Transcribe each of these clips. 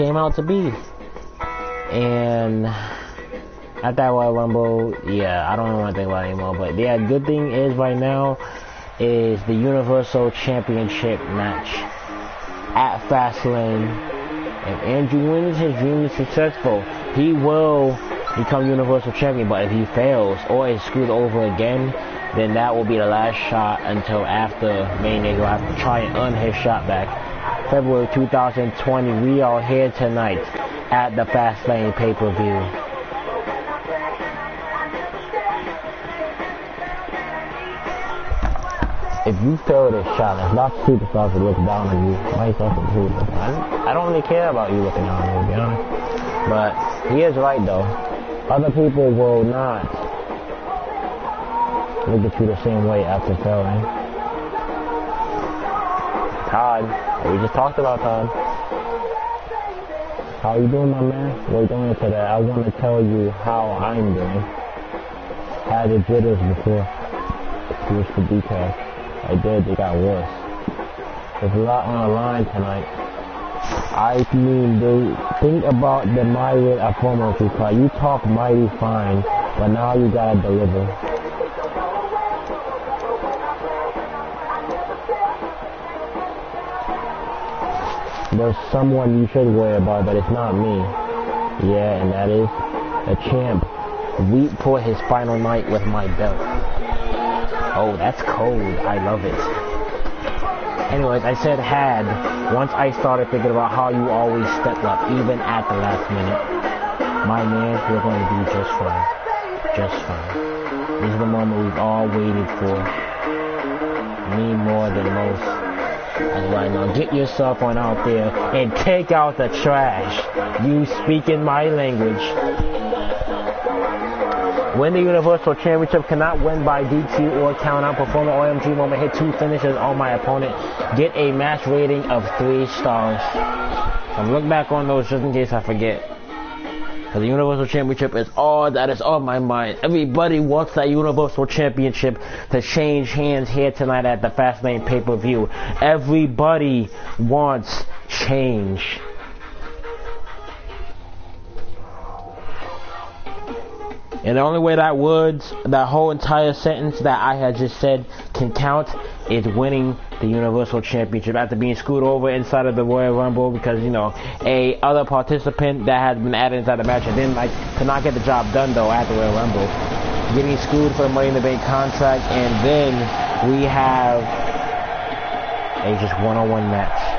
came out to be. And at that Royal Rumble, yeah, I don't want to think about it anymore. But yeah, good thing is right now is the Universal Championship match at Fastlane. If Andrew wins, his dream is successful. He will become Universal Champion, but if he fails or is screwed over again, then that will be the last shot until after Mania. He'll have to try and earn his shot back. February 2020, we are here tonight at the Fastlane pay-per-view. If you fail this shot, it's not superstars to look down on you. Myself included. I don't really care about you looking down on me, to be honest. But he is right, though. Other people will not look at you the same way after failing. Todd, we just talked about Todd. How you doing, my man? We're going into that. I want to tell you how I'm doing. Had the jitters before. Here's the details. I did, it got worse. There's a lot on the line tonight. I mean, think about the Myra Afomo card. You talk mighty fine, but now you gotta deliver. There's someone you should worry about, but it's not me. Yeah, and that is the champ. Weep for his final night with my belt. Oh, that's cold. I love it. Anyways, I said had. Once I started thinking about how you always step up, even at the last minute. My man, you're going to do just fine. Just fine. This is the moment we've all waited for. Me more than most. That's right now. Get yourself on out there and take out the trash. You speaking my language. Win the Universal Championship, cannot win by DQ or count out. Perform an OMG moment, hit 2 finishes on my opponent. Get a match rating of 3 stars. And look back on those just in case I forget. Because the Universal Championship is all that is on my mind. Everybody wants that Universal Championship to change hands here tonight at the Fastlane pay-per-view. Everybody wants change. And the only way that whole entire sentence that I had just said can count is winning the Universal Championship after being screwed over inside of the Royal Rumble because, you know, a other participant that had been added inside the match and could not get the job done though at the Royal Rumble. Getting screwed for the Money in the Bank contract, and then we have a just one-on-one match.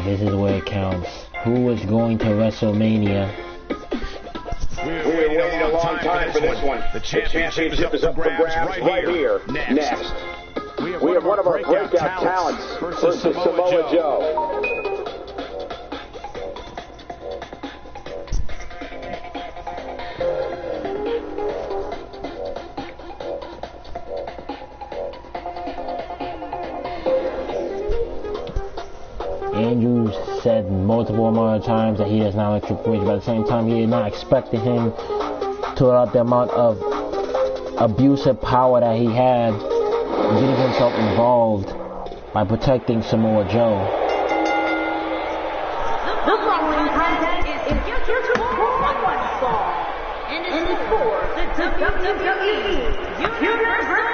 This is where it counts. Who is going to WrestleMania? We're waiting a long time for this one. The championship is up for grabs right here. Next. We have one of our breakout talents versus Samoa Joe. Andrew said multiple amount of times that he does not like Triple H, but at the same time he is not expecting him to allow the amount of abusive power that he had, getting himself involved by protecting Samoa Joe. The following contest is scheduled for one fall, and is for the WWE Universal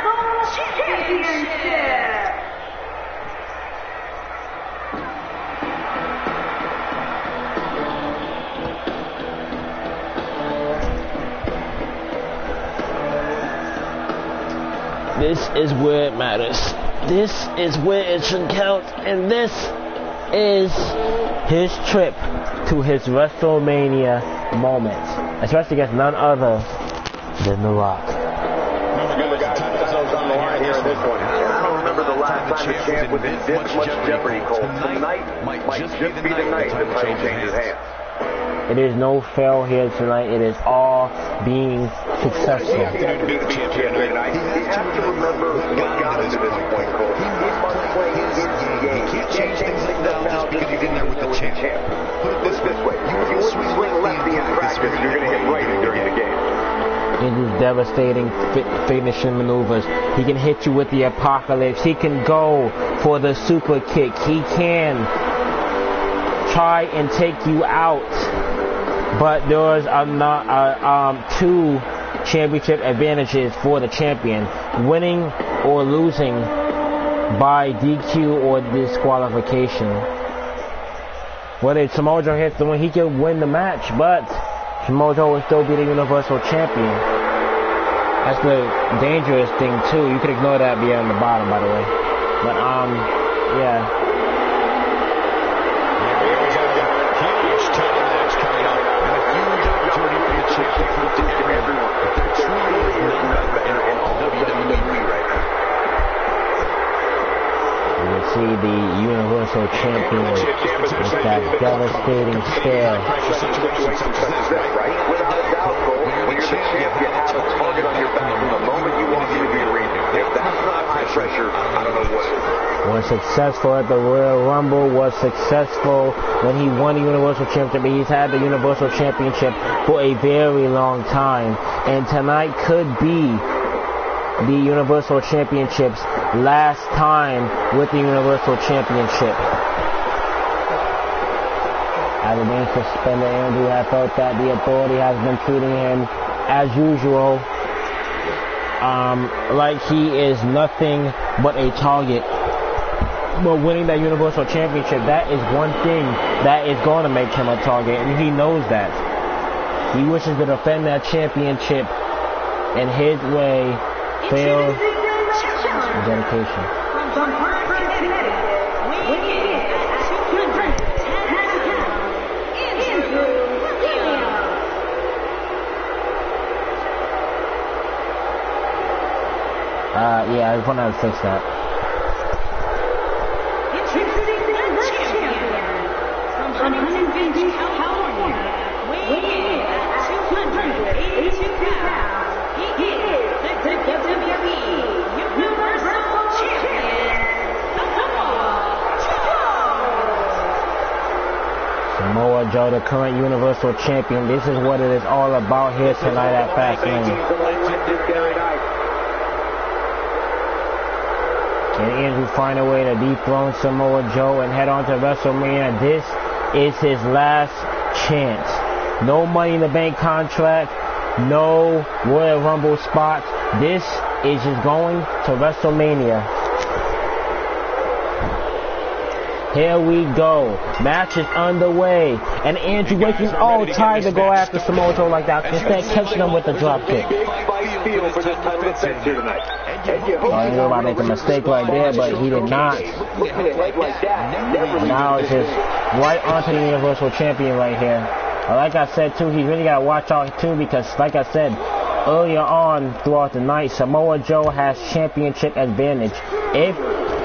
Championship. This is where it matters. This is where it should count. And this is his trip to his WrestleMania moment. Especially against none other than The Rock. Remember, guys, titles on the line here in this one. I don't remember the last time the champ was in this much jeopardy, Cole. Tonight might just be the night the title changes hands. It is no fail here tonight. It is all being successful. He has to remember what got him to this point, Cole. He must play his game. He can't change things now just because he's in there with the champ. devastating finishing maneuvers. He can hit you with the apocalypse. He can go for the super kick. He can try and take you out. But there's two championship advantages for the champion: winning or losing by DQ or disqualification. Whether Samoa Joe hits the win, he can win the match, but Samoa Joe will still be the Universal Champion. That's the dangerous thing too. You could ignore that being on the bottom, by the way. But yeah. Huge title match coming up, and a huge opportunity for the champ to prove to everyone that there truly is none better in all WWE right now. You can see the Universal Champion with that devastating stare. Without a doubt, Cole, when you're the champ, you have a target on your back from the moment you walk into the arena. If that's not high pressure, I don't know what is. Was successful at the Royal Rumble, was successful when he won the Universal Championship. He's had the Universal Championship for a very long time, and tonight could be the Universal Championship's last time with the Universal Championship. Having been suspended, Andrew had felt that the authority has been treating him as usual, like he is nothing but a target. But winning that Universal Championship, that is one thing that is going to make him a target, and he knows that. He wishes to defend that championship in his way, failed dedication. Yeah, I just want to fix that. From Huntington Beach, California, weighing in at 282 pounds, he is the WWE Universal Champion, Samoa Joe, the current Universal Champion. This is what it is all about here tonight at Fastlane. Can Andrew find a way to dethrone Samoa Joe and head on to WrestleMania? This is his last chance. No Money in the Bank contract, no Royal Rumble spots. This is just going to WrestleMania. Here we go. Match is underway. And Andrew waking tired to go after Samoa Joe like that. Instead, catching him with the drop kick. I knew about making a mistake right there, but he did not. Now it's just right onto the Universal Champion right here. Like I said, too, he really got to watch out, too, because, like I said, earlier on throughout the night, Samoa Joe has championship advantage. If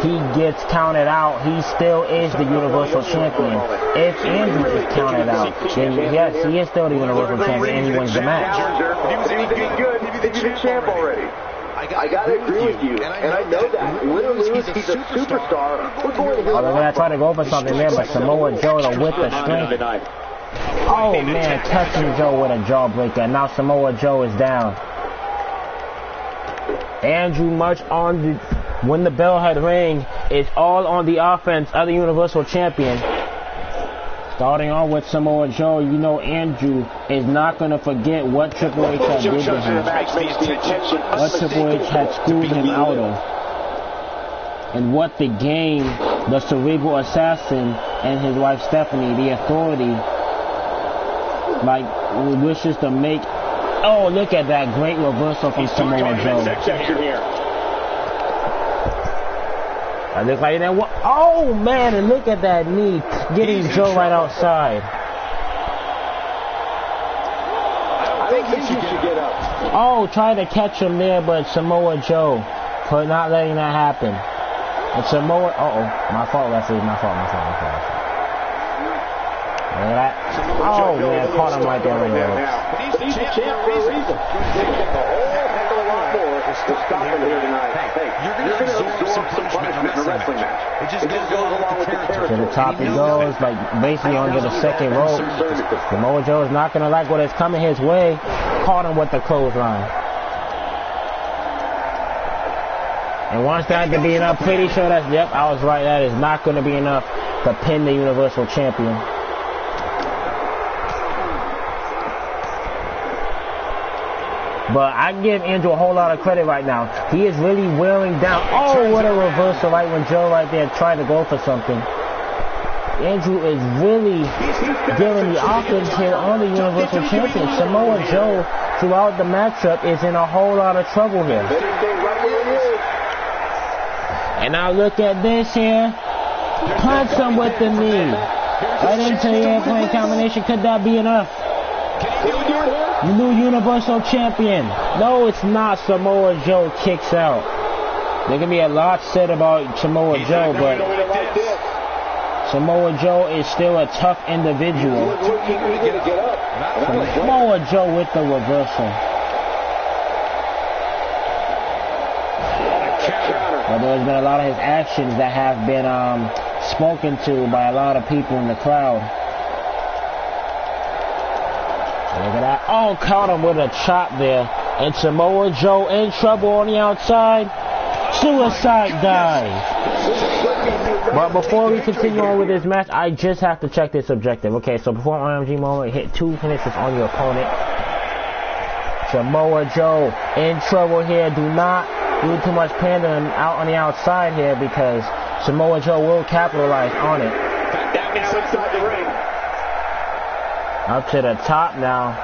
he gets counted out, he still is the Universal Champion. If Andrew is counted out, then yes, he is still the Universal Champion and he wins the match. He's the champ already. I gotta agree with you, and I know that. Win or lose, he's a superstar. We're going to they're going to try to go for something there, but Samoa Joe with the strength. Oh man, touching Joe with a jawbreaker. Now Samoa Joe is down. Andrew much on the, when the bell had rang, it's all on the offense of the Universal Champion. Starting on with Samoa Joe, you know Andrew is not going to forget what Triple H had did to him. What Triple H had screwed him out of. And what the game, the Cerebral Assassin and his wife Stephanie, the Authority, wishes to make. Oh, look at that great reversal from Samoa Joe. I look like that. Oh man, and look at that knee getting Joe right outside. I think he should get up. Oh, trying to catch him there, but Samoa Joe for not letting that happen. And Samoa. My fault, Leslie. My fault. Look at that. Oh man, caught him right there in the ropes. He's the champ for a reason. He's taking a whole heck of a lot more to stop him here tonight. Hey, you're going to absorb some punishment in a wrestling match. It just goes along with the territory. To the top he goes, basically under the second rope. Samoa Joe is not going to like what is coming his way. Caught him with the clothesline. And once that to be enough, pretty sure that's, yep, I was right, that is not going to be enough to pin the Universal Champion. But I give Andrew a whole lot of credit right now. He is really wearing down. Oh, what a reversal right when Joe right there tried to go for something. Andrew is really giving the offense here on the Universal Champion. Samoa Joe, throughout the matchup, is in a whole lot of trouble here. And now look at this here. Punch him with the knee. Right into the airplane combination. Could that be enough? The new Universal Champion. No, it's not. Samoa Joe kicks out. There can be a lot said about Samoa Joe, but Samoa Joe is still a tough individual. Samoa Joe with the reversal. Well, there's been a lot of his actions that have been spoken to by a lot of people in the crowd. Look at that. Oh, caught him with a chop there. And Samoa Joe in trouble on the outside. Suicide dive. But before we continue on with this match, I just have to check this objective. Okay, so before RMG moment, hit 2 finishes on your opponent. Samoa Joe in trouble here. Do not do too much pandering out on the outside here because Samoa Joe will capitalize on it. Down now inside the ring. Up to the top now.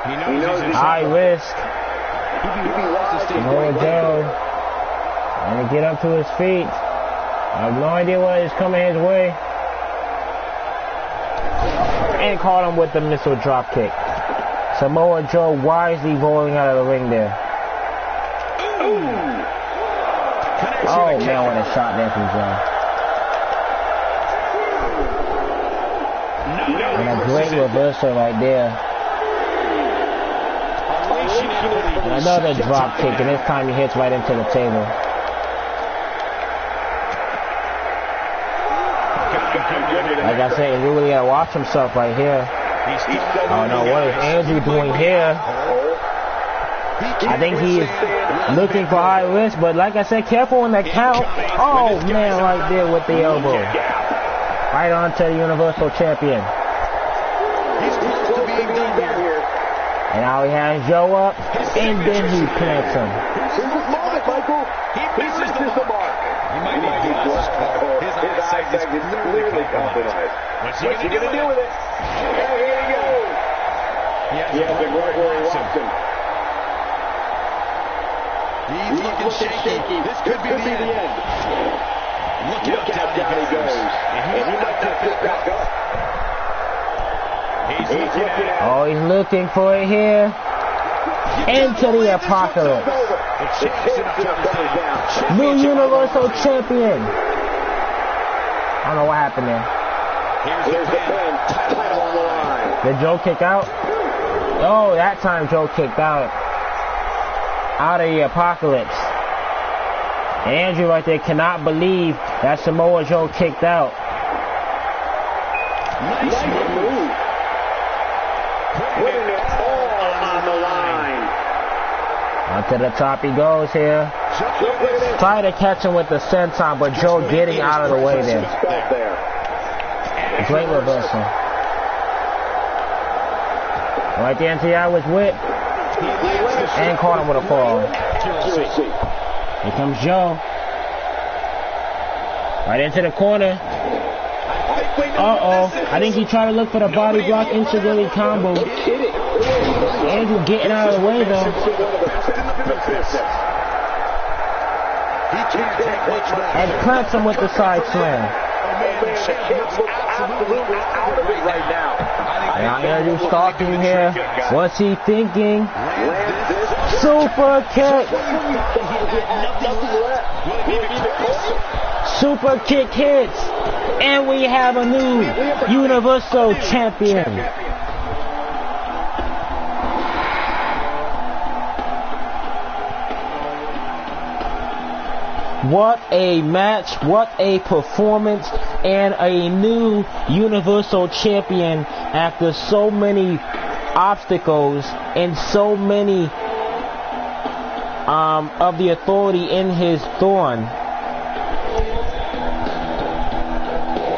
He knows high risk. Samoa Joe. And to get up to his feet. I have no idea what is coming his way. And caught him with the missile drop kick. Samoa Joe wisely rolling out of the ring there. Oh man, what a shot there from Joe. And a great reversal right there. And another drop kick, and this time he hits right into the table. Like I said, he really gotta watch himself right here. Oh no, what is Andrew doing here? I think he is looking for high risk, but like I said, careful on that count. Oh man, right there with the elbow. Right on to the Universal Champion. And now he has Joe up, and then he plants him. He misses the mark. He might need glasses. His eyesight is clearly compromised. What's he going to do with it? Here he goes. He has been right where he wants him. He's looking shaky. This could be the end. Look out, down he goes. And he might not pick back up. He's looking at it. Oh, he's looking for it here. Into the apocalypse. New Universal Champion. I don't know what happened there. Here's the pin. Title on the line. Did Joe kick out? Oh, that time Joe kicked out. Out of the apocalypse. And Andrew right there cannot believe that Samoa Joe kicked out. Nice move. Putting it all on the line. On to the top he goes here. Try to catch him with the senton, but Joe getting out of the way there. Great reversal. Right there into the eye was whip. And caught him with a fall. Here comes Joe. Right into the corner. Uh-oh. I think he tried to look for the body block Insiguri combo. Andrew getting out of the way though. And plants him with the side slam. Now Andrew stalking here. What's he thinking? Super kick. Super kick hits. And we have a new Universal Champion. What a match, what a performance, and a new Universal Champion after so many obstacles and so many of the authority in his thorn.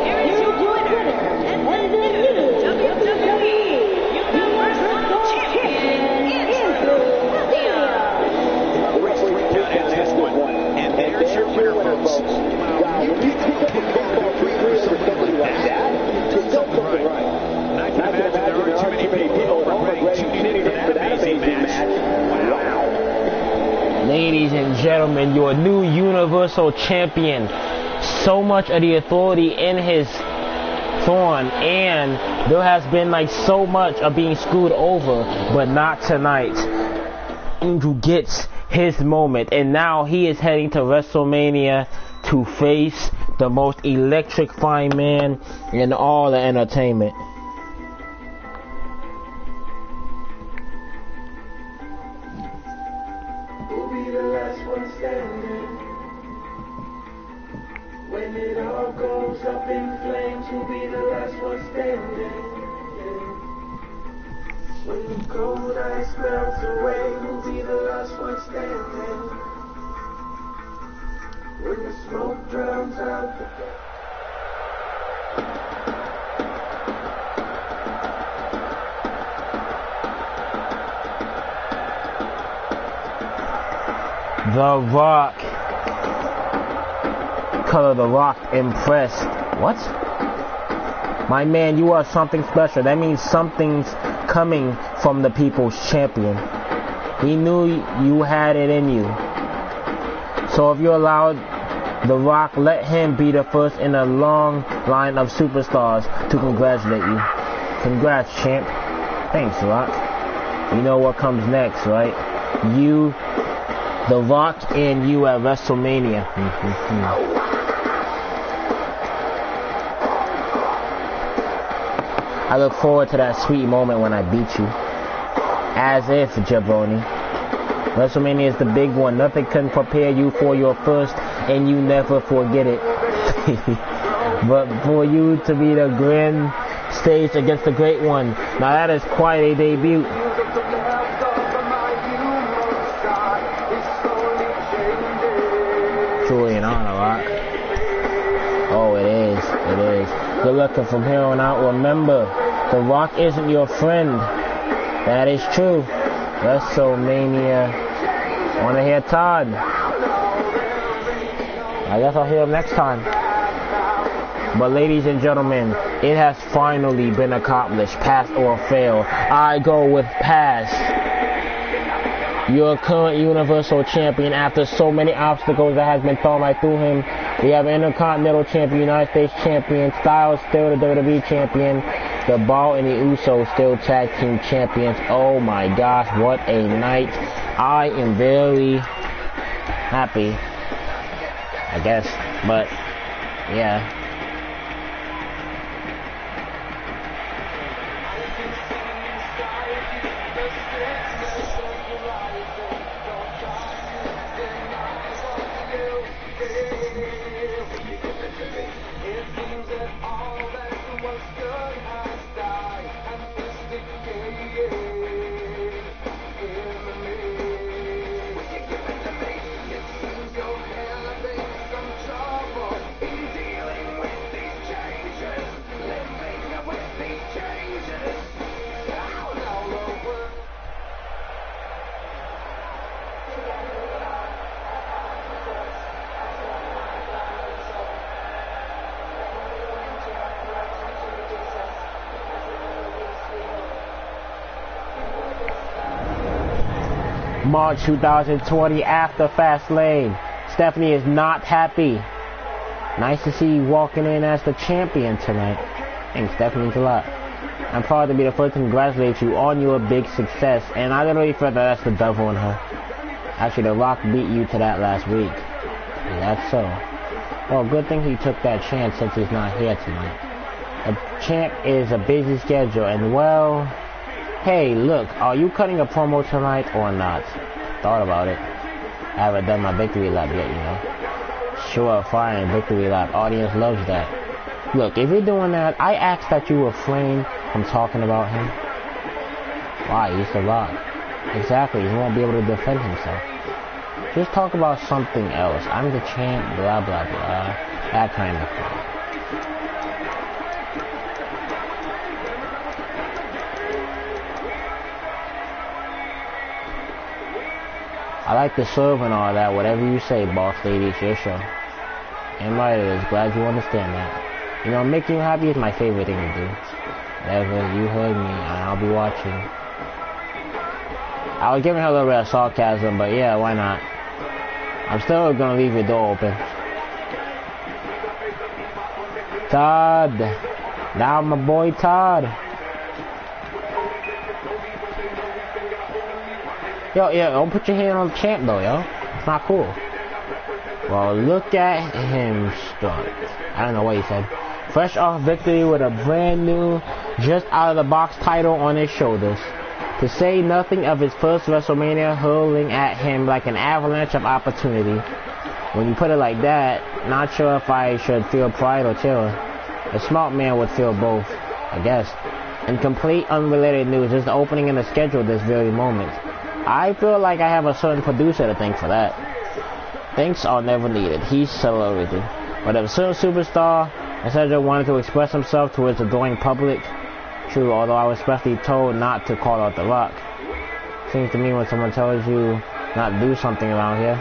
Here's your winner, and the new WWE Universal Champion, And there's your winner, folks. Wow, you people can go for something like that. Done something right. And I can imagine there aren't too many people already tuning in for that amazing match. Wow. Ladies and gentlemen, your new Universal Champion. So much of the authority in his thorn, and there has been like so much of being screwed over, but not tonight. Angel gets his moment, and now he is heading to WrestleMania to face the most electrifying man in all the entertainment. Who'll be the last one standing? When it all goes up in flames, who'll be the last one standing? Yeah. When the cold ice melts away, who'll be the last one standing? When the smoke drowns out the The Rock. Color The Rock impressed. What? My man, you are something special. That means something's coming from the People's Champion. He knew you had it in you. So if you allowed The Rock, let him be the first in a long line of superstars to congratulate you. Congrats, champ. Thanks, Rock. You know what comes next, right? You, The Rock, and you at WrestleMania. I look forward to that sweet moment when I beat you. As if, jabroni. WrestleMania is the big one. Nothing can prepare you for your first, and you never forget it. But for you to be the grand stage against the great one, now that is quite a debut. Truly an honor, Rock. Oh, it is. It is. Good luck, and from here on out, remember, The Rock isn't your friend. That is true. WrestleMania. Wanna hear Todd? I guess I'll hear him next time. But ladies and gentlemen, it has finally been accomplished. Pass or fail. I go with pass. Your current Universal Champion, after so many obstacles that has been thrown right through him. We have an Intercontinental Champion, United States Champion, Styles still the WWE Champion, The Bar and the Usos still Tag Team Champions. Oh my gosh, what a night. I am very happy, I guess, but yeah. March 2020 after Fastlane. Stephanie is not happy. Nice to see you walking in as the champion tonight. Thanks, Stephanie, means a lot. I'm proud to be the first to congratulate you on your big success, and I literally felt that that's the devil in her. Actually, The Rock beat you to that last week. Yeah, that's so. Well, good thing he took that chance since he's not here tonight. A champ is a busy schedule, and well, hey, look, are you cutting a promo tonight or not? Thought about it. I haven't done my victory lap yet, you know. Sure, fine, victory lap. Audience loves that. Look, if you're doing that, I ask that you refrain from talking about him. Why? He's The Rock. Exactly, he won't be able to defend himself. Just talk about something else. I'm the champ, blah, blah, blah. That kind of thing. I like to serve and all that. Whatever you say, boss lady, it's your show. And right, it is. Glad you understand that. You know, making you happy is my favorite thing to do. Whatever, you heard me, and I'll be watching. I was giving her a little bit of sarcasm, but yeah, why not? I'm still gonna leave your door open. Todd. Now my boy Todd. Yo, don't put your hand on the champ though, yo. It's not cool. Well, look at him stunt. I don't know what he said. Fresh off victory with a brand new, just out of the box title on his shoulders. To say nothing of his first WrestleMania hurling at him like an avalanche of opportunity. When you put it like that, not sure if I should feel pride or terror. A smart man would feel both, I guess. In complete unrelated news, just the opening in the schedule this very moment. I feel like I have a certain producer to thank for that. Thanks are never needed. He's celebrity. But if a certain superstar, etc., wanted to express himself to his adoring public, true, although I was especially told not to call out The Rock. Seems to me when someone tells you not to do something around here,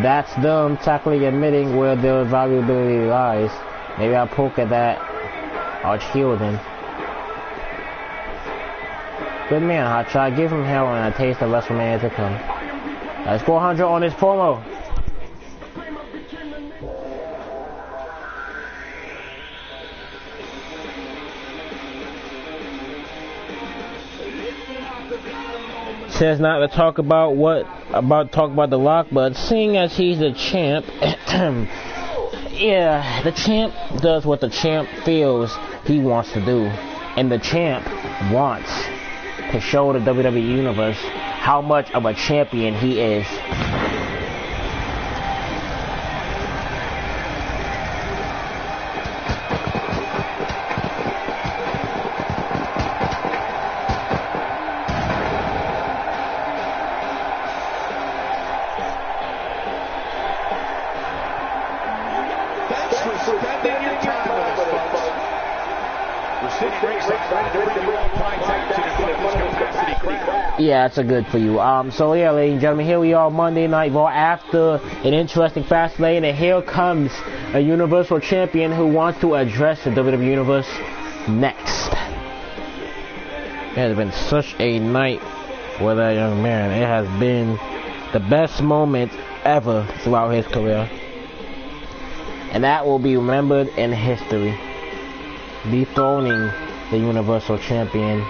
that's them tactfully admitting where their valuability lies. Maybe I'll poke at that arch heel then. Good man, Hotshot. Give him hell and a taste of WrestleMania to come. That's 400 on his promo. Says not to talk about The Rock, but seeing as he's the champ, yeah, the champ does what the champ feels he wants to do, and the champ wants to show the WWE Universe how much of a champion he is. Yeah, that's a good for you. So yeah, ladies and gentlemen, here we are Monday Night Raw after an interesting fast lane, and here comes a Universal Champion who wants to address the WWE Universe next. It has been such a night for that young man. It has been the best moment ever throughout his career. And that will be remembered in history. Dethroning the Universal Champion.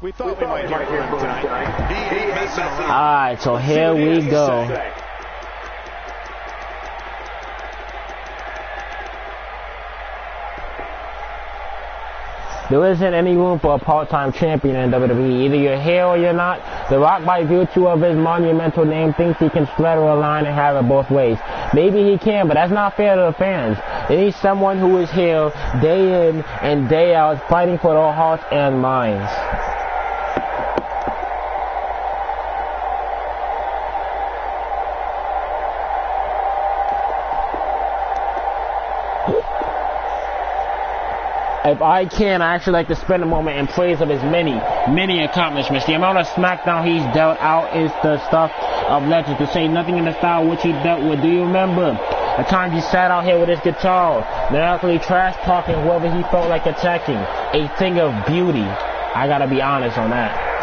We thought we might hear from him tonight. He ain't messing around. Alright, so here we go. There isn't any room for a part-time champion in WWE. Either you're here or you're not. The Rock, by virtue of his monumental name, thinks he can straddle a line and have it both ways. Maybe he can, but that's not fair to the fans. They need someone who is here day in and day out, fighting for their hearts and minds. If I can, I actually like to spend a moment in praise of his many accomplishments. The amount of SmackDown he's dealt out is the stuff of legends, to say nothing in the style which he dealt with. Do you remember the time he sat out here with his guitar, lyrically trash-talking whoever he felt like attacking? A thing of beauty. I gotta be honest on that.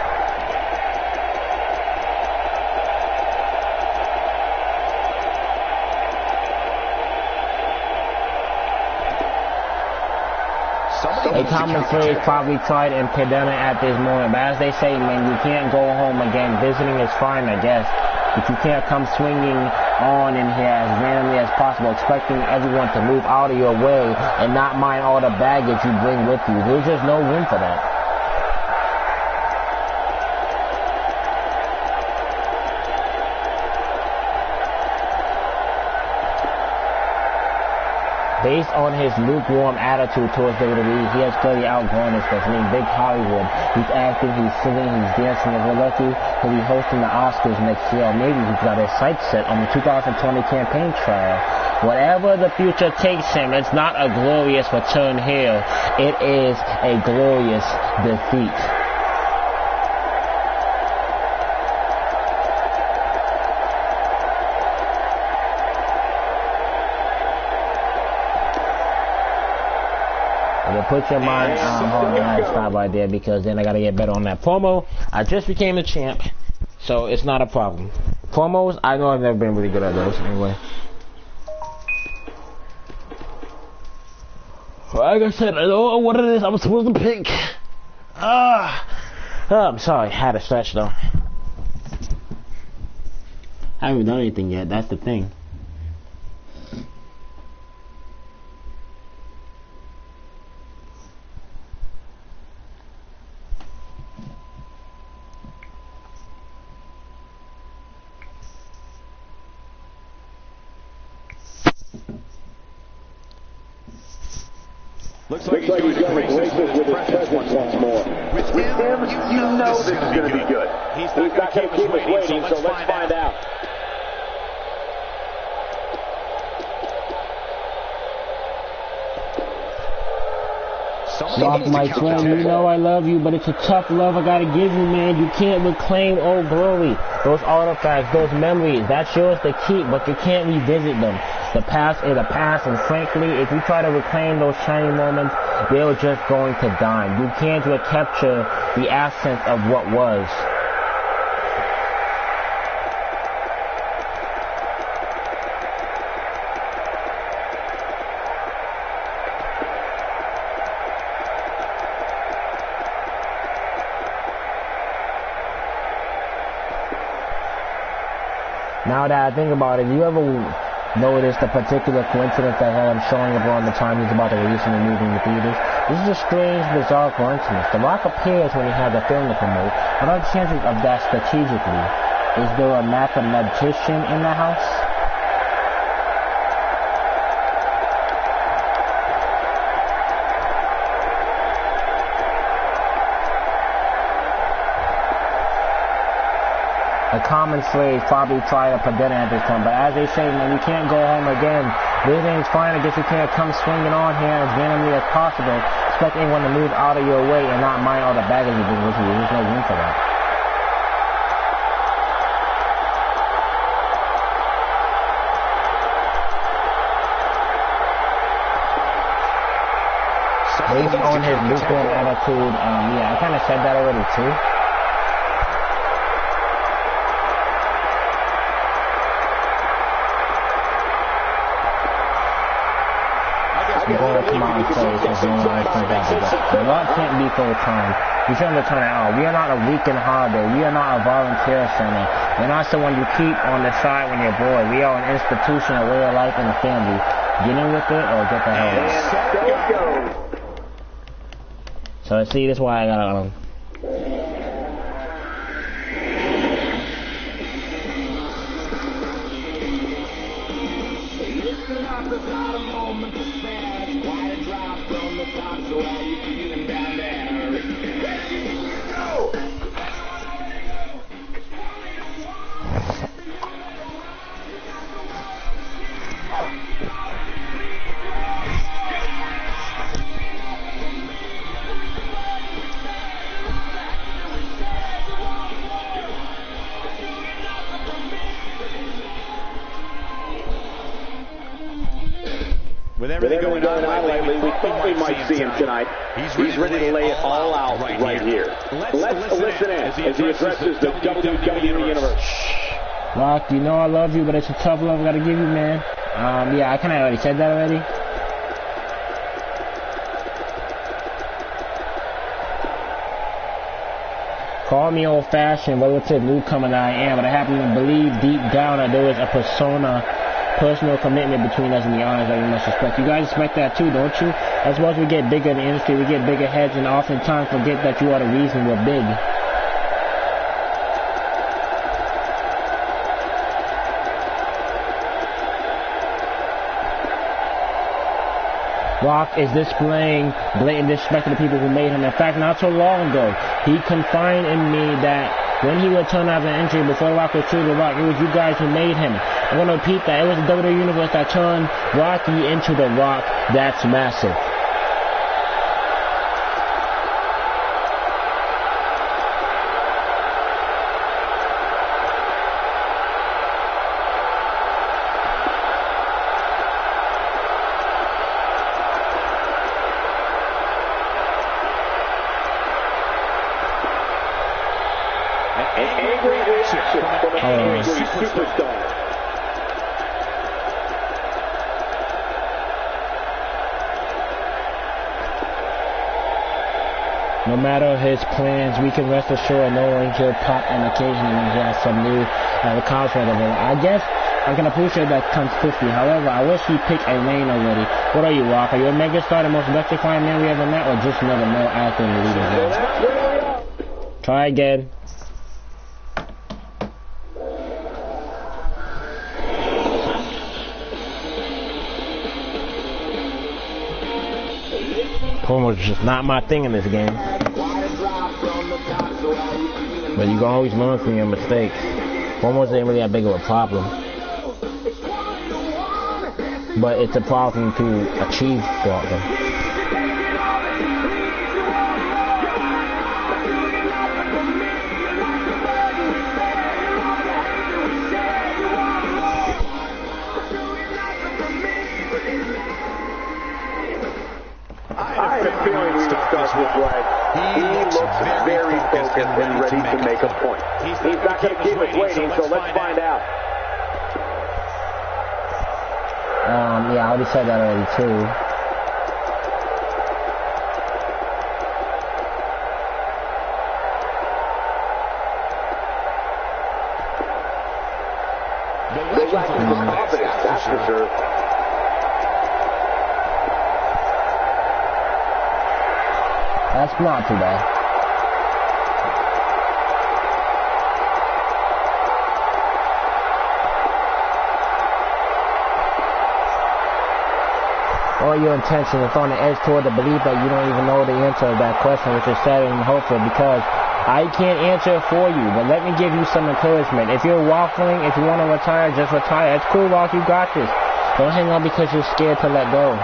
A common phrase probably tried and pedantic at this moment, but as they say, man, you can't go home again. Visiting is fine, I guess, but you can't come swinging on in here as randomly as possible, expecting everyone to move out of your way and not mind all the baggage you bring with you. There's just no room for that. Based on his lukewarm attitude towards WWE, he has clearly outgrown this stuff. I mean, big Hollywood. He's acting, he's singing, he's dancing. If we're lucky, he'll be hosting the Oscars next year. Or maybe he's got his sights set on the 2020 campaign trail. Whatever the future takes him, it's not a glorious return here. It is a glorious defeat. Put your mind hold on, I stop right there because then I gotta get better on that promo. I just became a champ, so it's not a problem. Promos, I know I've never been really good at those anyway. Like I said, I don't know what it is I'm supposed to pick. I'm sorry, I had a stretch though. I haven't done anything yet, that's the thing. Looks like he's going to grace us with his presence once more. With him, you know this is going to be good. He's not going to keep us waiting, so let's find out. Rock, my friend, you know I love you, but it's a tough love I gotta give you, man. You can't reclaim old glory. Those artifacts, those memories, that's yours to keep, but you can't revisit them. The past is the past, and frankly, if you try to reclaim those shiny moments, they're just going to die. You can't recapture the essence of what was. Now that I think about it, you ever noticed the particular coincidence that had him showing up around the time he's about to release a new movie in the theaters? This is a strange, bizarre coincidence. The Rock appears when he has a film to promote. What are the chances of that strategically? Is there a mathematician in the house? A common slave probably tried to put dinner at this point, but as they say, man, you can't go home again. Everything's fine, I guess you can't come swinging on here as randomly as possible. Expect anyone to move out of your way and not mind all the baggage you bring with you. There's no room for that. Based on his lukewarm attitude, yeah, I kind of said that already too. I'm going to come out and say it's the only way I think that the Rock can't be full time. We shouldn't return it out. We are not a weekend holiday. We are not a volunteer center. We're not someone you keep on the side when you're bored. We are an institution, a way of life, and a family. Get in with it or get the hell out. So see, that's why I gotta With everything going on lately, we thought we might see him tonight. He's ready to lay it all out right here. Let's listen in as he addresses the WWE Universe. Rock, you know I love you, but it's a tough love I gotta give you, man. Yeah, I kinda already said that already. Call me old-fashioned, relative newcomer that I am, but I happen to believe deep down that there is a personal commitment between us and the honors that we must respect. You guys respect that too, don't you? As well as we get bigger in the industry, we get bigger heads, and oftentimes forget that you are the reason we're big. Rock is displaying blatant disrespect to the people who made him. In fact, not so long ago, he confided in me that when he returned after an injury before Rock was true to Rock, it was you guys who made him. I'm going to repeat that. It was the WWE Universe that turned Rocky into The Rock. That's massive. No matter his plans, we can rest assured no one should pop on occasion when he has some new concept of it. I guess I can appreciate that consistency. However, I wish he picked a lane already. What are you, Rock? Are you a megastar, the most electrifying man we ever met, or just another male athlete in the league? Try again. Promo's just not my thing in this game. But you can always learn from your mistakes. Promos ain't really that big of a problem. But it's a problem to achieve for them. He looks very focused and ready to make a point. He's not going to keep us waiting, so let's find out. Yeah, I already said that already too. They're lacking the confidence, that's for sure. That's not too bad. All your intention is on the edge toward the belief that you don't even know the answer of that question, which is sad and hopeful, because I can't answer it for you. But let me give you some encouragement. If you're waffling, if you want to retire, just retire. It's cool, Rock, you got this. Don't hang on because you're scared to let go.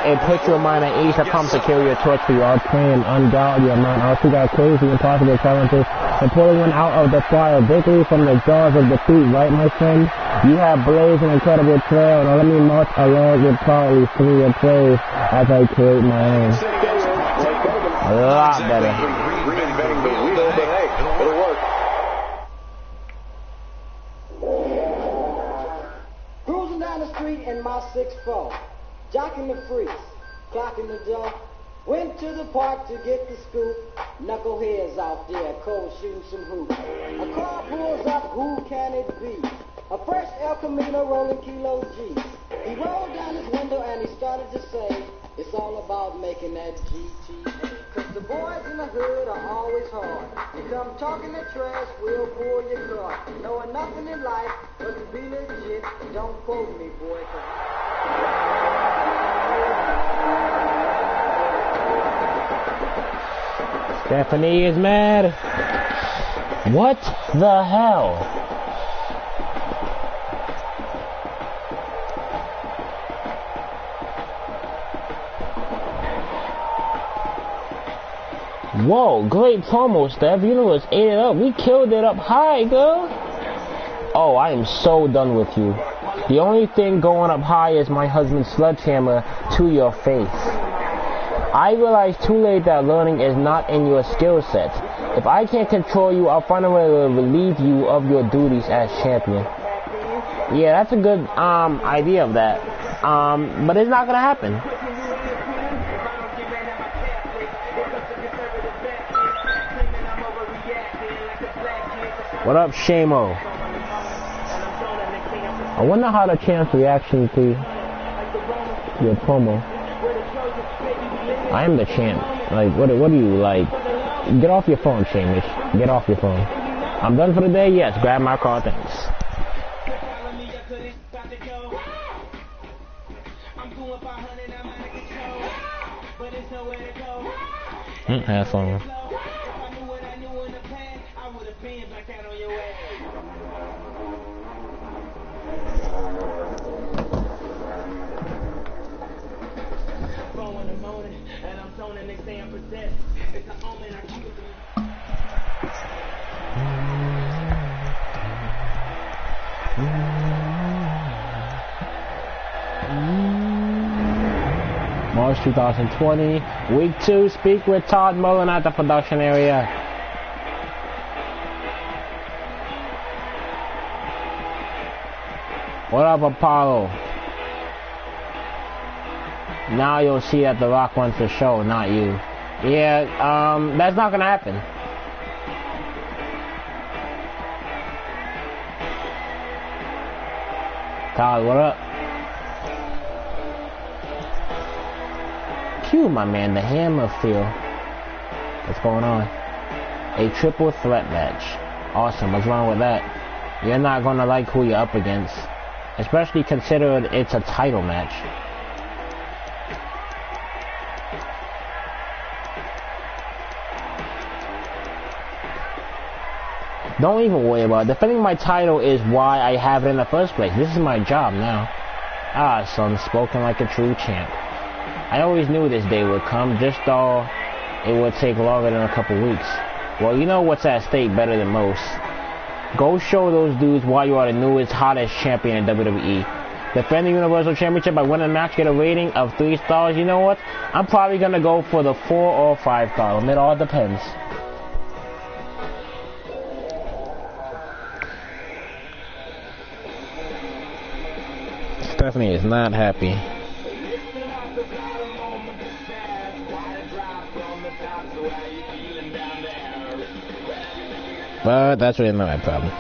It puts your mind at ease to pump to carry your torch for you. Our plan, ungodly amount. Our two got crazy, impossible challenges, and pulling one out of the fire. Victory from the jaws of defeat, right, my friend? You have blazed an incredible trail. Now let me march along with proudly sing your praise as I create my own. A lot better. Reinventing the wheel, but hey, it'll work. Cruising down the street in my 6'4", jocking the freaks, clocking the dough. Went to the park to get the scoop. Knuckleheads out there, cold shooting some hoops. A car pulls up, who can it be? A fresh El Camino rolling kilo G's. He rolled down his window and he started to say, it's all about making that GTA. Cause the boys in the hood are always hard. You come talking the trash, we'll pull your car. Knowing nothing in life but to be legit. Don't quote me, boy. Stephanie is mad. What the hell? Whoa, great promo, Steph. Universe ate it up. We killed it up high, girl. Oh, I am so done with you. The only thing going up high is my husband's sledgehammer to your face. I realize too late that learning is not in your skill set. If I can't control you, I'll find a way to relieve you of your duties as champion. Yeah, that's a good idea of that. But it's not gonna happen. What up, Shamo? I wonder how the champ's reaction to your promo. I am the champ. Like, what do you like? Get off your phone, Shamish. Get off your phone. I'm done for the day? Yes. Grab my car, thanks. Have fun. March 2020, week 2, speak with Todd Mullen at the production area. What up, Apollo? Now you'll see that The Rock wants the show, not you. Yeah, that's not gonna happen. Todd, what up? Cue my man, the Hammer feel. What's going on? A triple threat match. Awesome, what's wrong with that? You're not gonna like who you're up against. Especially considering it's a title match. Don't even worry about it. Defending my title is why I have it in the first place. This is my job now. Ah, son, spoken like a true champ. I always knew this day would come, just though it would take longer than a couple weeks. Well, you know what's at stake better than most. Go show those dudes why you are the newest, hottest champion in WWE. Defend the Universal Championship by winning a match, get a rating of 3 stars. You know what? I'm probably going to go for the 4 or 5 column. It all depends. Stephanie is not happy. But that's really not my problem.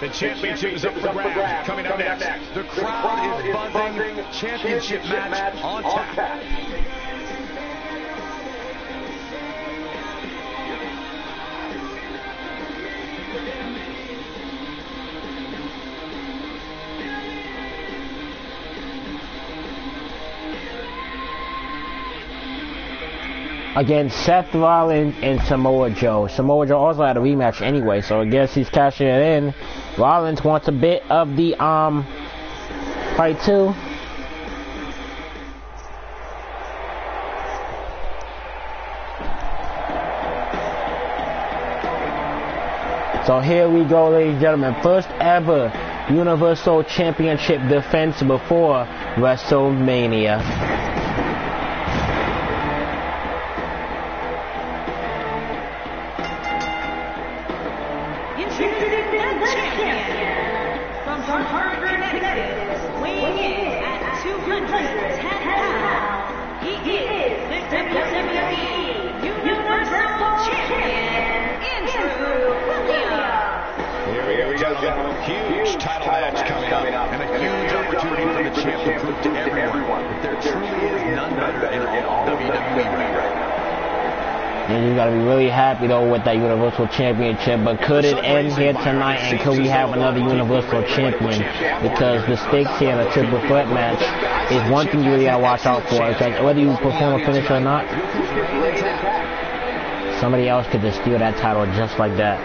The championship is up for grabs. Coming up next, the crowd is buzzing. Championship match on tap. Against Seth Rollins and Samoa Joe. Samoa Joe also had a rematch anyway, so I guess he's cashing it in. Rollins wants a bit of the fight too. So here we go, ladies and gentlemen. First ever Universal Championship defense before WrestleMania. Huge title match coming up, and a huge opportunity for the champ to prove to everyone that there truly is none better in all WWE right now. And you gotta be really happy though with that Universal Championship, but could it end here tonight, and could we have another Universal Champion? Because the stakes here in a triple threat match is one thing you really gotta watch out for, because whether you perform a finish or not, somebody else could just steal that title just like that.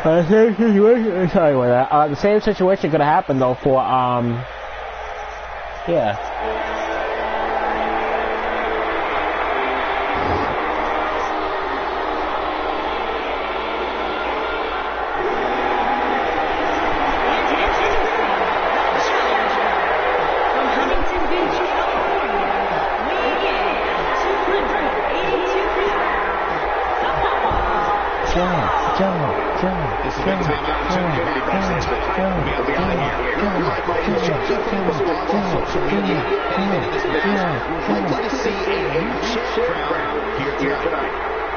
The same situation. Sorry about that. The same situation could have happened though for yeah. This is a big time opportunity for Rollins. He'll be out of here. You're right, Mike. He's jumped up on social media heading into this match. We're likely to see a new champ crown here tonight.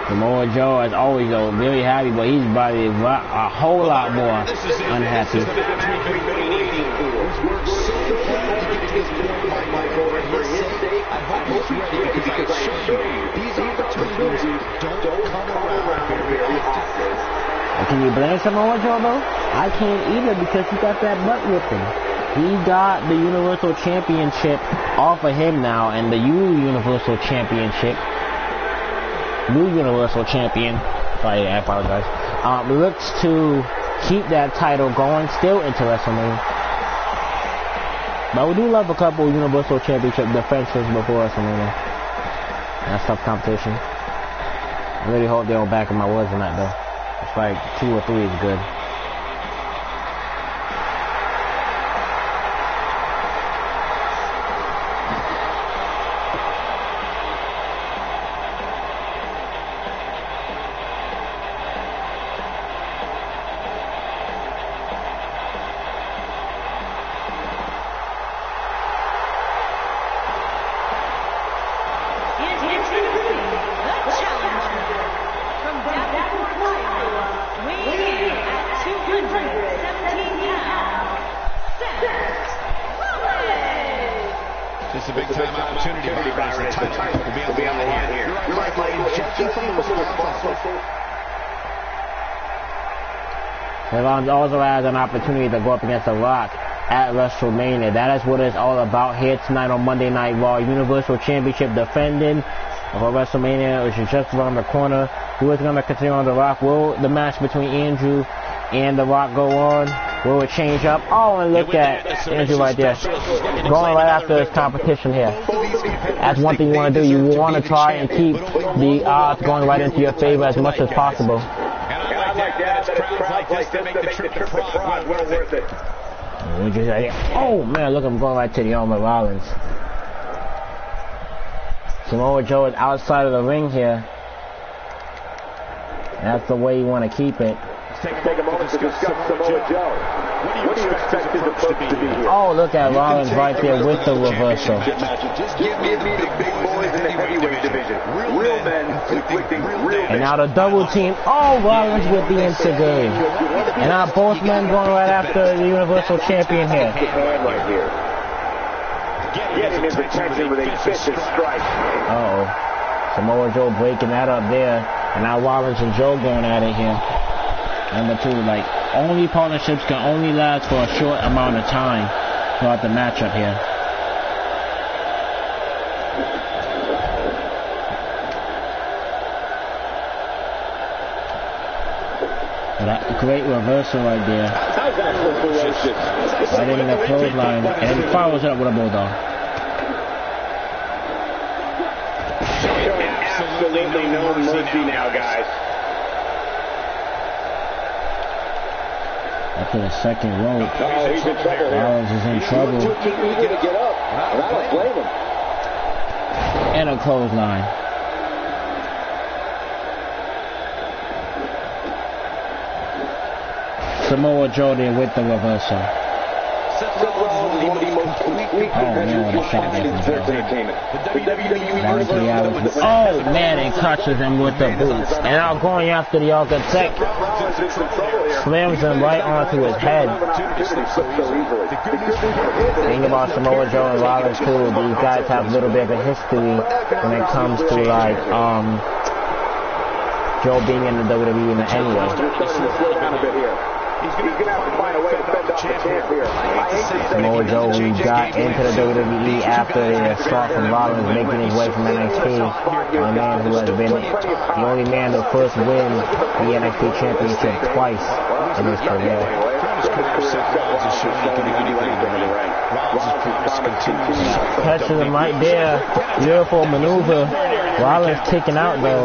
Samoa Joe, as always, though, very happy, but he's about to be a whole lot more unhappy. This is the match we've been waiting for. He's worked so hard to get to this point, Michael, and for his sake, I hope he's ready because I assure you, these opportunities don't come around very often. Can you blame Samoa Joe, though? I can't either because he got that butt whipping. He got the Universal Championship off of him now, and the Universal Championship, new Universal Champion, sorry, I apologize, looks to keep that title going still into WrestleMania. But we do love a couple Universal Championship defenses before WrestleMania. That's tough competition. I really hope they don't back in my words on that, though. It's like 2 or 3 is good. This is a big time opportunity for the title to be on the line here. You're right, Michael. Judging from the response. Rollins also has an opportunity to go up against The Rock at WrestleMania. That is what it's all about here tonight on Monday Night Raw. Universal Championship defending for WrestleMania, which is just around the corner. Who is going to continue on The Rock? Will the match between Andrew and The Rock go on? Will it change up? Oh, and look at Andrew right there. Going right after his competition here. That's one thing you want to do. You want to try and keep the odds going right into your favor as much as possible. I like that. It's crowds like this that make the trip to Prague well worth it. Oh, man, look at him going right to the arm of Rollins. Samoa Joe is outside of the ring here. That's the way you want to keep it. Take a moment to discuss Samoa Joe. What do you expect his approach to be here? Oh, look at Rollins right there with the reversal. Just give me the big boys in the heavyweight division. Real men inflicting real men. And now the double team. Oh, Rollins with the Insiguri. And now both men going right after the Universal Champion here. Right here. Get him into tension with a vicious strike. Uh-oh. Samoa Joe breaking that up there. And now Rollins and Joe going at it here. Number 2, like, only partnerships can only last for a short amount of time throughout the matchup here. That great reversal right there. Right in the clothesline. And follows it up with a bulldog. Absolutely no mercy now, guys. Up to the second rope. Oh, he's in trouble. Rollins is in trouble. Too eager to get up. And I don't blame him. And a clothesline. Samoa Joe there with the reversal. Oh man, what a shot there from Joe. Oh man, and catches him with the boots. And now going after the architect. Slams him right onto his head. Thing about Samoa Joe and Rollins too, these guys have a little bit of a history when it comes to like Joe being in the WWE anyway. He's going to have to find a way to fend off the champ here. Samoa Joe, who got into the WWE after the assault from Rollins, making his way from NXT. A man who has been the only man to first win the NXT Championship twice in his career. Catches him right there. Beautiful maneuver. Rollins kicking out though.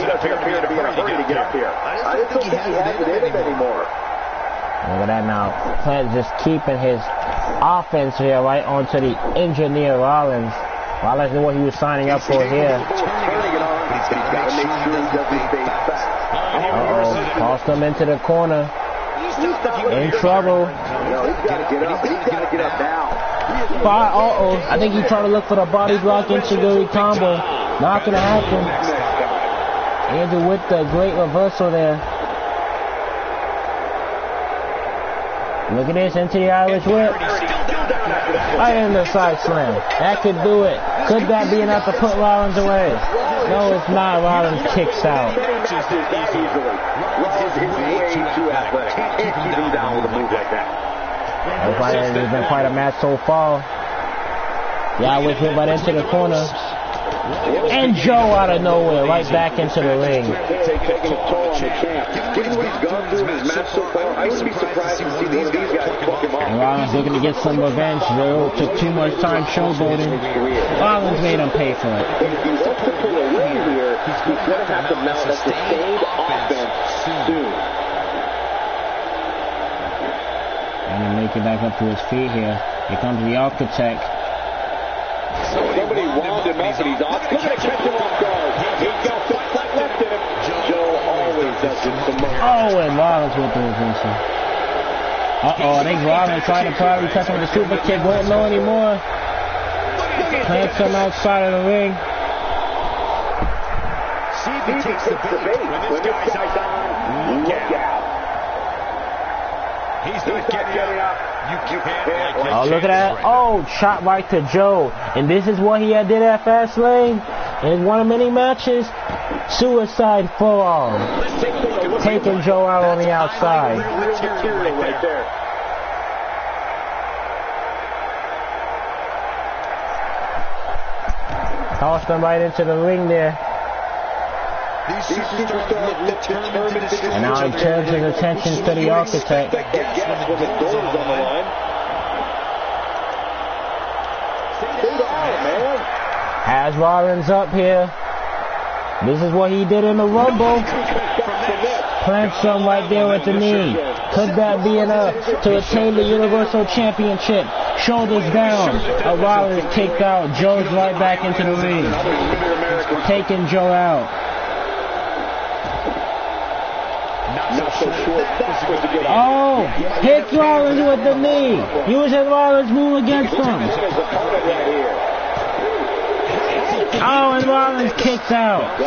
He doesn't appear to be in a hurry to get up here. I don't think he has it in him anymore. Look at that now. Plant just keeping his offense here right onto the engineer Rollins. Rollins knew what he was signing up for here. He's got to make sure he doesn't stay back. Tossed him into the corner. In trouble. No, he's got to get up. He's got to get up now. Uh-oh. I think he's trying to look for the body block Enzuigiri combo. Not going to happen. Andrew with the great reversal there. Look at this, into the Irish whip. Right in the side slam. That could do it. Could that be enough to put Rollins away? No, it's not. Rollins kicks out. Rollins is way too athletic. Can't keep him down with a move like that. It's been quite a match so far. Yeah, I was hit right into the corner. And Joe out of nowhere, right back into the ring. Taking a toll on the champ. Given what he's gone through in his match so far, I wouldn't be surprised to see one of these guys fuck him And off. Rollins looking to get some revenge. Joe took too much time showboating. Rollins made him pay for it. If he wants to pull away here, he's going to have to mount a sustained offense soon. And to make it back up to his feet here. Here comes the Architect. Somebody wound him up and he's off. Look at it, catch him off guard. He got the flat left in him. Joe always does it the most. Oh, and Rollins with the reversal. Uh-oh, I think Rollins tried to probably touch him with a super kick. Won't know anymore. Plants him outside of the ring. See if he takes the bait. When this guy's on, look out. He's not getting up. You can't like Oh, look at that. Oh, shot right to Joe. And this is what he did at Fastlane. In one of many matches. Suicide forearm. Taking Joe out on the outside. Right there. Tossed him right into the ring there. These superstars look determined to destroy. And now he turns his attention to the Architect. When the goal is on the line. Stay down, man. Has Rollins up here. This is what he did in the Rumble. Plants him right there with the knee. Could that be enough to attain the Universal Championship? Shoulders down. Rollins kicked out. Joe's right back into the ring. Taking Joe out. Not so sure. Oh, hits Rollins with the knee. Using Rollins' move against him. Oh, and Rollins kicks out.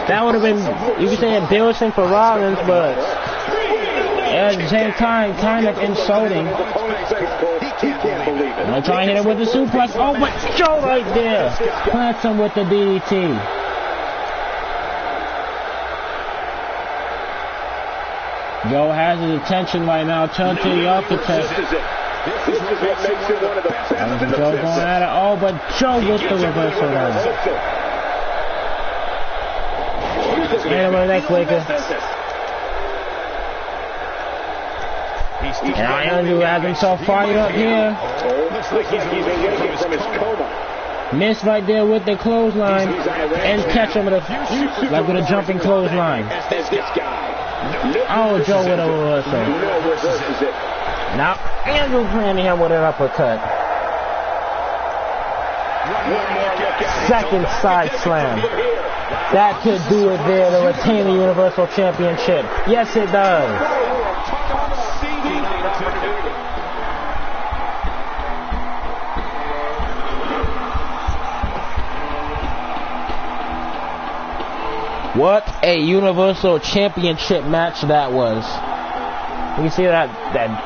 That would have been, you could say, embarrassing for Rollins, but at the same time, kind of insulting. I'm trying to hit him with the suplex. Oh, but Joe right there. Plants him with the DDT. Joe has his attention right now. Turn to the Architect. This is what makes it one of the best. Joe going at it. Oh, but Joe with the reversal now. Hit him with that clicker. And Andrew has himself fired up here. Looks like he's getting from his coma. Miss right there with the clothesline. And catch him with a jumping clothesline. As this guy. Oh, Joe with a reversal. No reverses it. Now, Andrew planning him with an uppercut. Second side slam. That could do it there to retain the Universal Championship. Yes, it does. What a Universal Championship match that was. You see that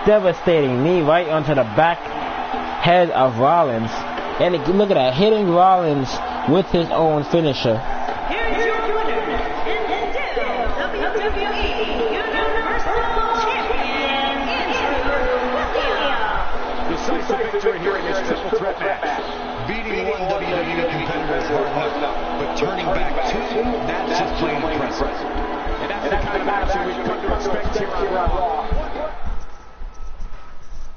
devastating knee right onto the back head of Rollins. And look at that, hitting Rollins with his own finisher. Here's your winner, and WWE Universal Champion, Andrew. Decisive victory here in this triple threat match. Beating one WWE competitor is hard enough, but turning back two, that's just plain impressive. And that's the kind of match that we've come to expect here on Raw.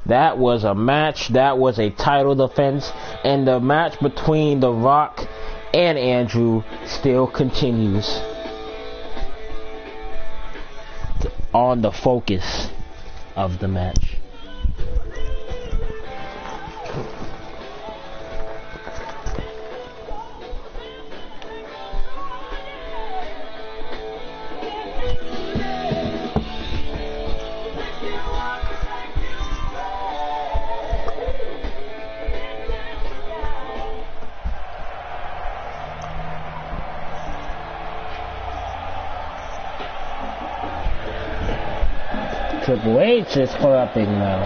That was a match, that was a title defense, and the match between The Rock and Andrew still continues on the focus of the match. Triple H is corrupting now.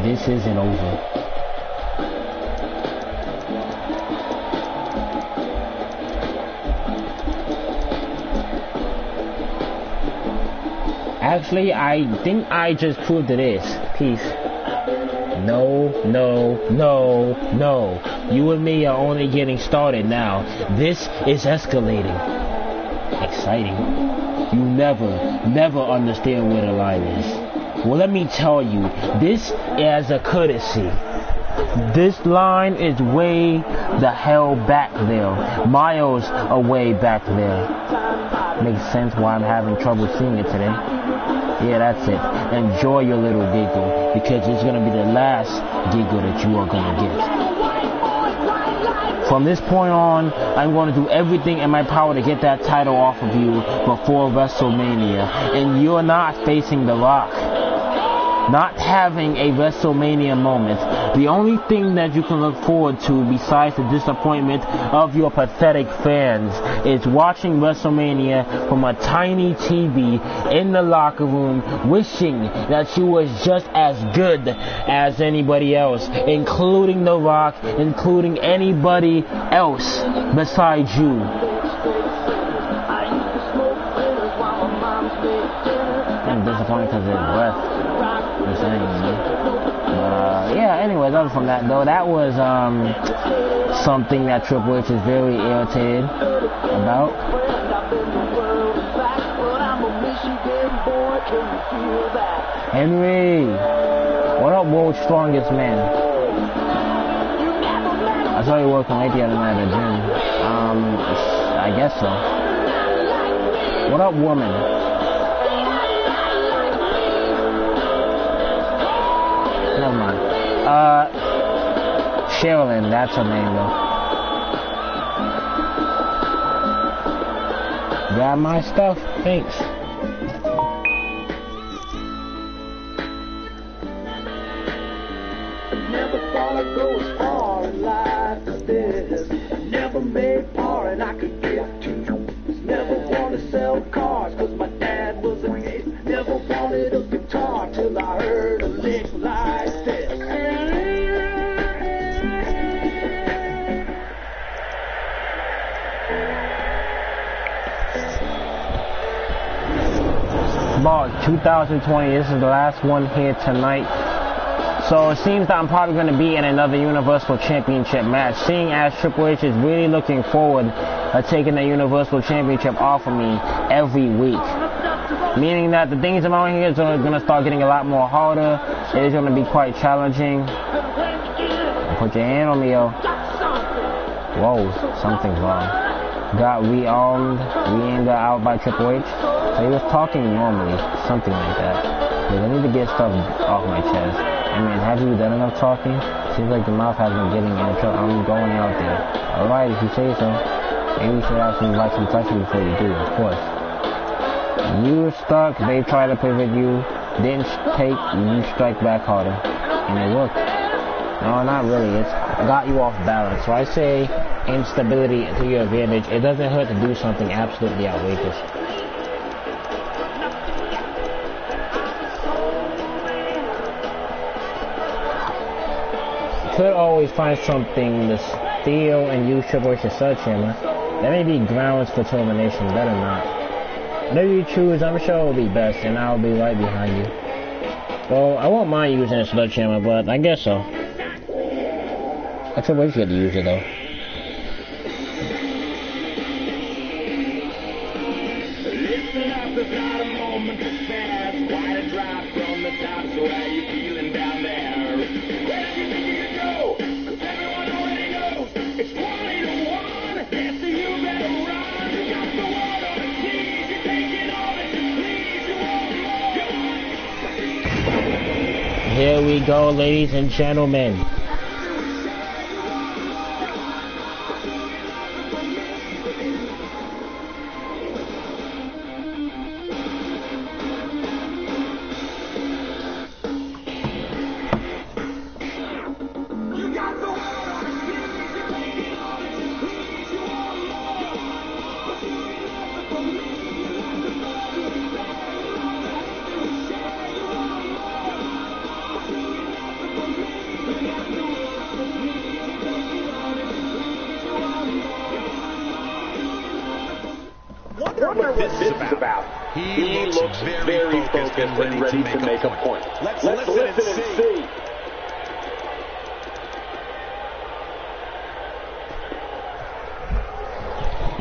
This isn't over. Actually, I think I just proved it is. Peace. No, no, no, no. You and me are only getting started now. This is escalating. Exciting. You never understand where the line is. Well, let me tell you, this is a courtesy. This line is way the hell back there. Miles away back there. Makes sense why I'm having trouble seeing it today. Yeah, that's it. Enjoy your little giggle, because it's going to be the last giggle that you are going to get. From this point on, I'm going to do everything in my power to get that title off of you before WrestleMania. And you're not facing The Rock. Not having a WrestleMania moment. The only thing that you can look forward to besides the disappointment of your pathetic fans is watching WrestleMania from a tiny TV in the locker room, wishing that she was just as good as anybody else, including The Rock, including anybody else besides you. I'm disappointed because of breath. Yeah, anyways, other from that though, that was something that Triple H is very irritated about. Henry, what up, world's strongest man? I saw you working late the other night at the gym. I guess so. What up, woman? Never mind. Sherilyn, that's her name though. Got my stuff? Thanks. Never thought I'd go as far in life as this. Never made par and I could get to you. Never wanted to sell cars cause my dad was an ace. Never wanted a guitar till I heard a lick like this. March 2020, this is the last one here tonight. So it seems that I'm probably going to be in another Universal Championship match, seeing as Triple H is really looking forward to taking the Universal Championship off of me every week. Meaning that the things around here are going to start getting a lot more harder. It is going to be quite challenging. Put your hand on me, yo. Whoa, something's wrong. Got rearmed, re-aimed out by Triple H. So he was talking normally, something like that. Because I need to get stuff off my chest. I mean, have you done enough talking? Seems like the mouth has been getting in trouble. I'm going out there. Alright, if you say so. Maybe you should have some like some touching before you do, of course. You were stuck, they tried to pivot you, didn't take, you strike back harder. And it worked. No, not really. It's got you off balance. So I say instability to your advantage. It doesn't hurt to do something absolutely outrageous. Could always find something to steal and use Triple H's sledgehammer. That may be grounds for termination, better not. Whatever you choose, I'm sure it will be best, and I'll be right behind you. Well, I won't mind using a sledgehammer, but I guess so. I Triple H get to use it though. Listen up, there's not a moment to pass. Quiet drive from the top, so how you feeling down there? Where do you think you can go? Cause everyone already knows it's 20 to 1. Yes, so you better run. You got the world on the keys. You're taking all that you please. You want more. Here we go, ladies and gentlemen. what this is about. He looks very focused and ready to make a point. Let's listen and see.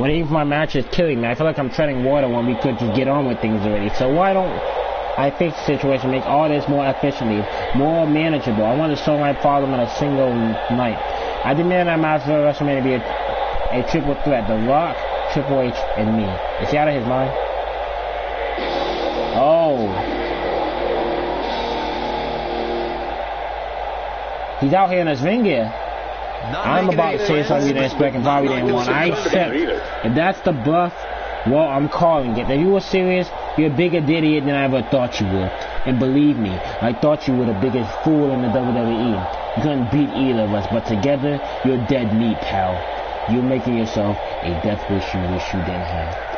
What if my match is killing me? I feel like I'm treading water when we could just get on with things already. So why don't I fix the situation, make all this more efficiently, more manageable? I want to solve my problem in a single night. I demand that match for WrestleMania to be a triple threat. The Rock, Triple H, and me. Is he out of his mind? Oh. He's out here in his ring gear. I'm about to say something you didn't expect and probably didn't want. I accept. If that's the bluff, well, I'm calling it. If you were serious, you're a bigger idiot than I ever thought you were. And believe me, I thought you were the biggest fool in the WWE. You couldn't beat either of us, but together, you're dead meat, pal. You're making yourself a death wish you didn't have.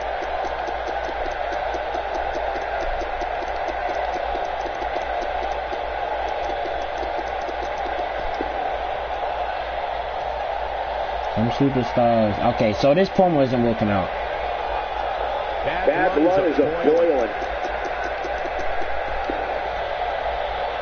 Some superstars. Okay, so this promo isn't working out. Bad blood is boiling.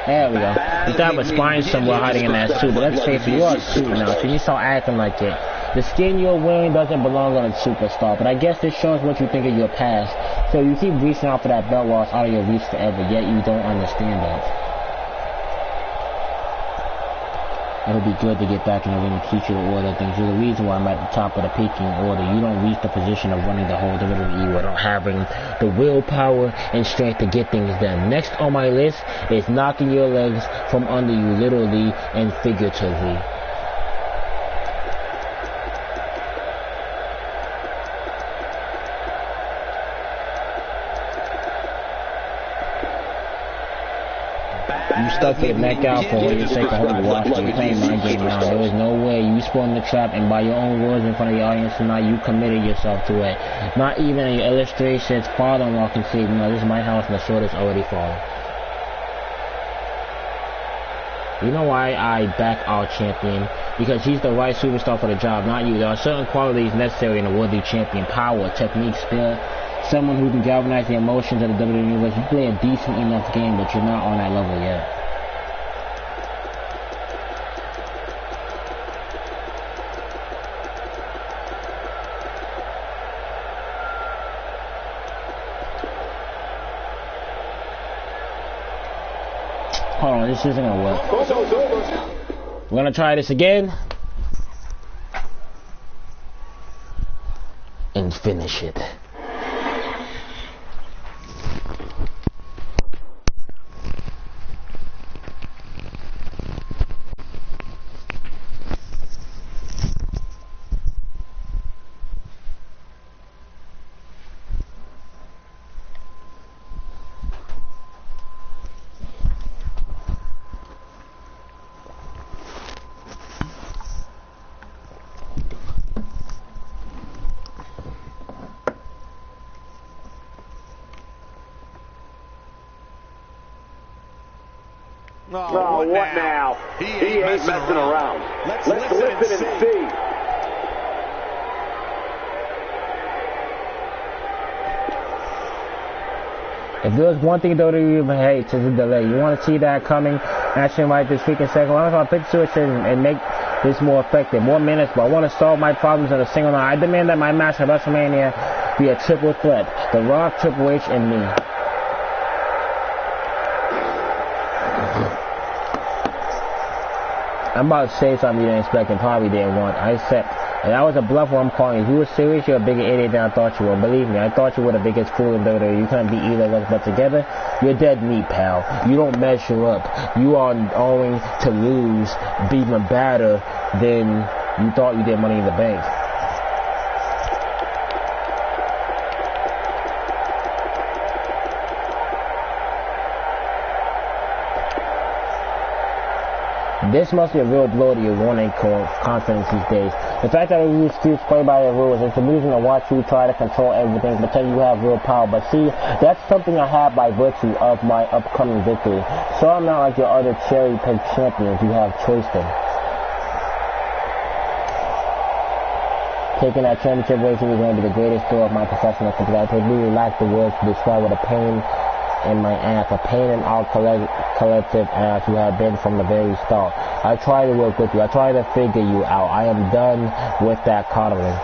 There we go. You thought I was spine somewhere hiding in that suit, but let's face it, you are a suit now, so you start acting like it. The skin you're wearing doesn't belong on a superstar, but I guess this shows what you think of your past. So you keep reaching out for that belt while it's out of your reach forever, yet you don't understand that. It would be good to get back in the ring and teach you the order of things. You're the reason why I'm at the top of the pecking order. You don't reach the position of running the whole WWE without having the willpower and strength to get things done. Next on my list is knocking your legs from under you, literally and figuratively. You stuck your neck out for your sake of holding watch. You're playing my game now. There was no way you spun the trap, and by your own words in front of your audience tonight, you committed yourself to it. Not even an illustration's father-in-law can say, no, this is my house and the sword is already fallen. You know why I back our champion? Because he's the right superstar for the job, not you. There are certain qualities necessary in a worthy champion. Power, technique, skill. Someone who can galvanize the emotions of the WWE Universe. You play a decent enough game, but you're not on that level yet. Hold on, this isn't gonna work. We're gonna try this again. And finish it. Oh, what now? He ain't messing around. Let's listen and see. If there was one thing WWE hates, it's a delay. You want to see that coming? Action right this freaking second. Why don't I pick switch and make this more effective? More minutes, but I want to solve my problems in a single night. I demand that my match at WrestleMania be a triple threat. The Rock, Triple H, and me. I'm about to say something you didn't expect and probably didn't want. I said, and that was a bluff where I'm calling. If you were serious, you're a bigger idiot than I thought you were. Believe me, I thought you were the biggest fool in WWE. You couldn't beat either of us, but together, you're dead meat, pal. You don't measure up. You are going to lose, be even badder than you thought you did Money in the Bank. This must be a real blow to your running confidence these days. The fact that you excuse play by the rules is amusing to watch you try to control everything, pretend you have real power. But see, that's something I have by virtue of my upcoming victory. So I'm not like your other cherry-picked champions you have choiced in. Taking that championship race was going to be the greatest thrill of my professional career. I really lack the words to describe what a pain in my ass, a pain in our collective ass you have been from the very start. I try to work with you. I try to figure you out. I am done with that coddling.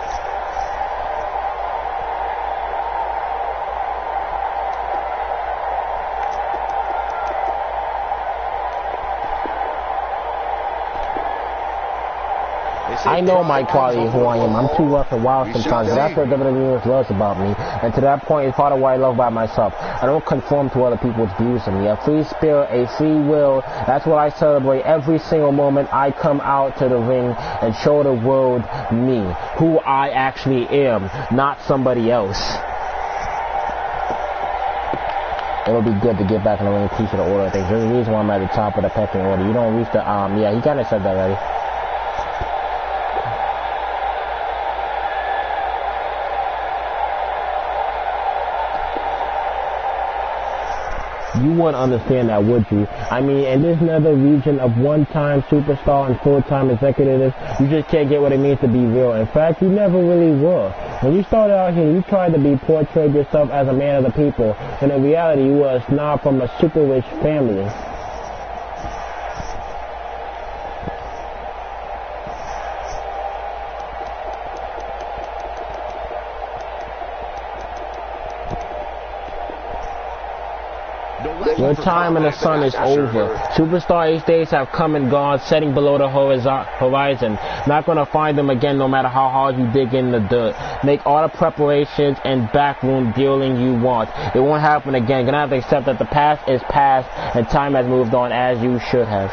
I know my quality, who I am. I'm too rough and wild sometimes, but that's what WWE loves about me. And to that point, it's part of what I love about myself. I don't conform to other people's views of me. A free spirit, a free will, that's what I celebrate every single moment I come out to the ring and show the world me, who I actually am, not somebody else. It'll be good to get back in the ring, piece of the order of things. There's a reason why I'm at the top of the pecking order. You don't reach the, yeah, he kind of said that already. You wouldn't understand that, would you? I mean, in this nether region of one-time superstar and full-time executives, you just can't get what it means to be real. In fact, you never really were. When you started out here, you tried to be portrayed yourself as a man of the people, and in reality, you were a snob from a super rich family. Your time in the sun is over. Superstar Ace days have come and gone, setting below the horizon. Not gonna find them again no matter how hard you dig in the dirt. Make all the preparations and backroom dealing you want. It won't happen again. Gonna have to accept that the past is past and time has moved on as you should have.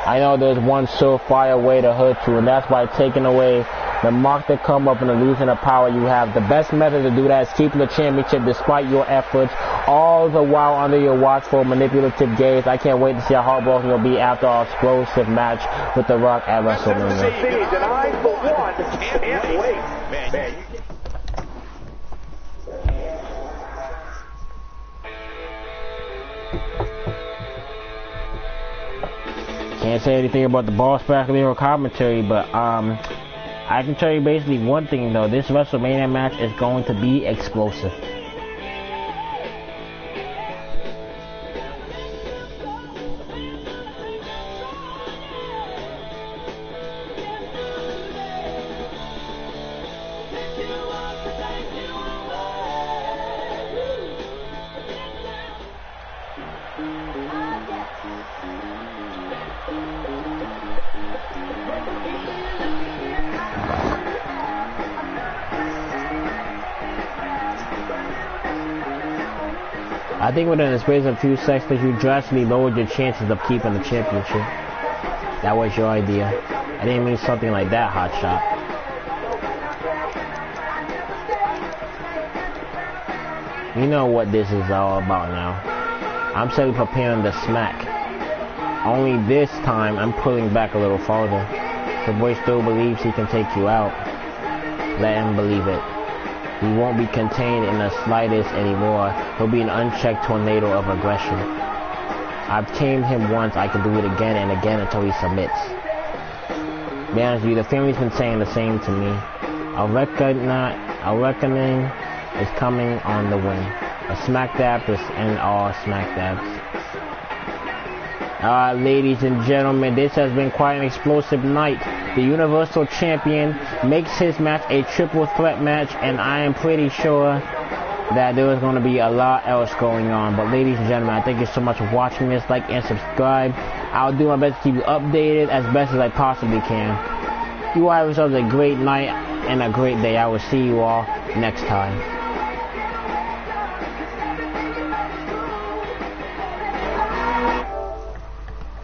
I know there's one surefire way to hurt you, and that's by taking away the mark that come up and the illusion of power you have. The best method to do that is keeping the championship despite your efforts, all the while under your watchful, manipulative gaze. I can't wait to see how heartbroken you'll be after our explosive match with The Rock at WrestleMania. Can't wait. Man. Can't say anything about the boss faculty or commentary, but I can tell you basically one thing though. This WrestleMania match is going to be explosive. I think within the space of a few seconds, you drastically lowered your chances of keeping the championship. That was your idea. I didn't mean something like that, hot shot. You know what this is all about now. I'm simply preparing to smack. Only this time, I'm pulling back a little farther. The boy still believes he can take you out. Let him believe it. He won't be contained in the slightest anymore. He'll be an unchecked tornado of aggression. I've tamed him once, I can do it again and again until he submits. To be honest with you, the family's been saying the same to me. A reckoning is coming on the win. A smack dab is end all smack dabs. Ladies and gentlemen, this has been quite an explosive night. The Universal Champion makes his match a triple threat match, and I am pretty sure that there is going to be a lot else going on. But ladies and gentlemen, I thank you so much for watching this. Like and subscribe. I'll do my best to keep you updated as best as I possibly can. You all have yourselves a great night and a great day. I will see you all next time.